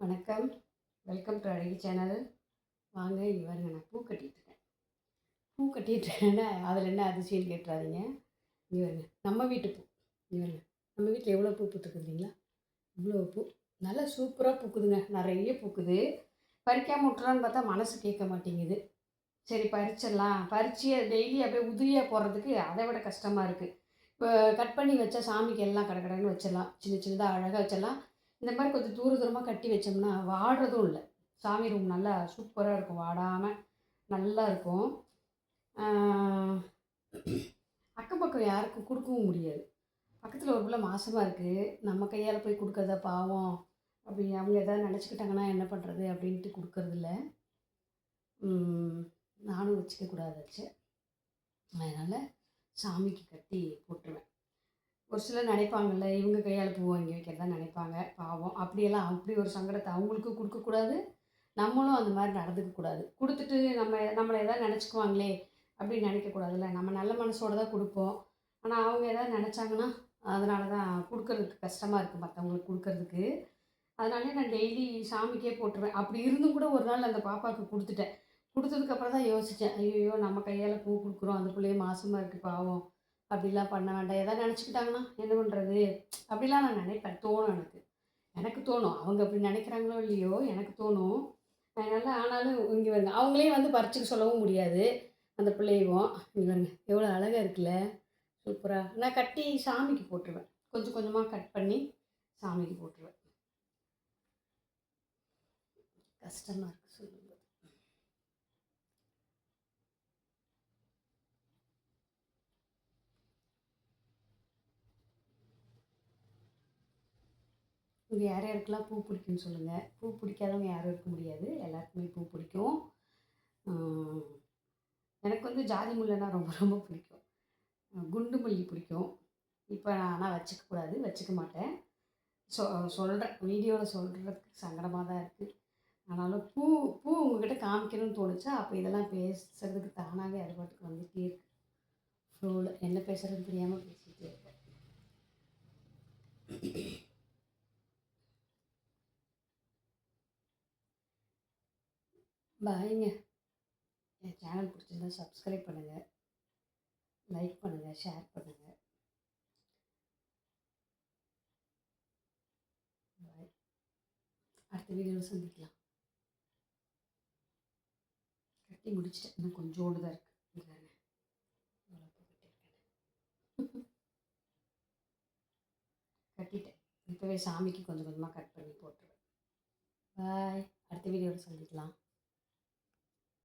வணக்கம். Welcome to அழகி channel. வாங்க இங்கே பாருங்க, நான் பூ கட்டிகிட்ருக்கேன். பூ கட்டிகிட்ருக்கேன்னா அதில் என்ன அதிசயம்னு கேட்டுறாதீங்க. இங்கே பாருங்க, நம்ம வீட்டு பூ. இங்கே பாருங்க, நம்ம வீட்டில் எவ்வளோ பூ பூத்துருக்கு இல்லைங்களா? இவ்வளோ பூ நல்லா சூப்பராக பூக்குதுங்க, நிறைய பூக்குது. பறிக்காமல் விட்டுலான்னு பார்த்தா மனசு கேட்க மாட்டேங்குது. சரி பறிச்சிடலாம், பறித்து டெய்லி அப்படியே உதிரியாக போடுறதுக்கு அதை விட கஷ்டமாக இருக்குது. இப்போ கட் பண்ணி வச்சா சாமிக்கு எல்லாம் கடன்னு வச்சிடலாம், சின்ன சின்னதாக அழகாக வச்சிடலாம். இந்த மாதிரி கொஞ்சம் தூரமாக கட்டி வச்சோம்னா வாடுறதும் இல்லை. சாமி ரூம் நல்லா சூப்பராக இருக்கும், வாடாமல் நல்லா இருக்கும். அக்கம் பக்கம் யாருக்கும் கொடுக்கவும் முடியாது. பக்கத்தில் ஒரு பிள்ளை மாசமாக இருக்குது, நம்ம கையால் போய் கொடுக்கறத பாவம் அப்படி அவங்க எதாவது நினச்சிக்கிட்டாங்கன்னா என்ன பண்ணுறது அப்படின்ட்டு கொடுக்கறதில்ல. நானும் வச்சுக்கக்கூடாதாச்சு, அதனால் சாமிக்கு கட்டி போட்டுருவேன். ஒரு சிலர் நினைப்பாங்கல்ல, இவங்க கையால் பூ வாங்கி வைக்கிறதா நினைப்பாங்க, பாவம். அப்படியெல்லாம் அப்படி ஒரு சங்கடத்தை அவங்களுக்கும் கொடுக்கக்கூடாது, நம்மளும் அந்த மாதிரி நடந்துக்கக்கூடாது. கொடுத்துட்டு நம்மளை எதாவது நினச்சிக்குவாங்களே அப்படின்னு நினைக்கக்கூடாதுல்ல. நம்ம நல்ல மனசோடு தான் கொடுப்போம். ஆனால் அவங்க எதாவது நினச்சாங்கன்னா அதனால தான் கொடுக்கறதுக்கு கஷ்டமாக இருக்குது மற்றவங்களுக்கு கொடுக்கறதுக்கு. அதனாலே நான் டெய்லி சாமிக்கே போட்டுருவேன். அப்படி இருந்தும் கூட ஒரு நாள் அந்த பாப்பாவுக்கு கொடுத்துட்டேன். கொடுத்ததுக்கப்புறம் தான் யோசித்தேன், ஐயோ நம்ம கையால் பூ கொடுக்குறோம், அந்த பிள்ளைய மாசமாக இருக்குது பாவம், அப்படிலாம் பண்ண வேண்டாம். எதாவது நினச்சிக்கிட்டாங்கன்னா என்ன பண்ணுறது அப்படிலாம் நான் நினைப்பேன், தோணும் எனக்கு. எனக்கு தோணும், அவங்க அப்படி நினைக்கிறாங்களோ இல்லையோ எனக்கு தோணும். அதனால் ஆனாலும் இங்கே வருங்க, அவங்களே வந்து பறிச்சுக்க சொல்லவும் முடியாது அந்த பிள்ளையும். இங்கே வருங்க எவ்வளோ அழகாக இருக்குல்ல, சூப்பராக. நான் கட்டி சாமிக்கு போட்டுருவேன், கொஞ்சம் கொஞ்சமாக கட் பண்ணி சாமிக்கு போட்டுருவேன். கஷ்டமாக இருக்குது சொல்லுங்கள். இங்கே யார் யாருக்கெல்லாம் பூ பிடிக்கும்னு சொல்லுங்கள். பூ பிடிக்காதவங்க யாரும் இருக்க முடியாது, எல்லாருக்குமே பூ பிடிக்கும். எனக்கு வந்து ஜாதி முல்லைன்னா ரொம்ப ரொம்ப பிடிக்கும். குண்டு மல்லி பிடிக்கும். இப்போ நான் ஆனால் வச்சுக்கக்கூடாது, வச்சுக்க மாட்டேன். சொல்கிறேன், வீடியோவில் சொல்கிறதுக்கு சங்கடமாக தான் இருக்குது. ஆனாலும் பூ பூ உங்கள்கிட்ட காமிக்கணும்னு தோணுச்சா, அப்போ இதெல்லாம் பேசுகிறதுக்கு தானாகவே அது பாட்டுக்கு வந்துகிட்டே இருக்கு. ஃப்ளோவில் என்ன பேசுகிறதுன்னு தெரியாமல் பேசிகிட்டே இருக்கேன். பாய்ங்க. என் சேனல் பிடிச்சிருந்தா சப்ஸ்கிரைப் பண்ணுங்கள், லைக் பண்ணுங்கள், ஷேர் பண்ணுங்கள். பாய். அடுத்த வீடியோவில் சந்திக்கலாம். கட்டி முடிச்சிட்டேன், இன்னும் கொஞ்சோண்டு தான் இருக்குது. இல்லைங்க கட்டிட்டேன். இப்போவே சாமிக்கு கொஞ்சம் கொஞ்சமாக கட் பண்ணி போட்டுருவேன். பாய். அடுத்த வீடியோவில் சந்திக்கலாம்.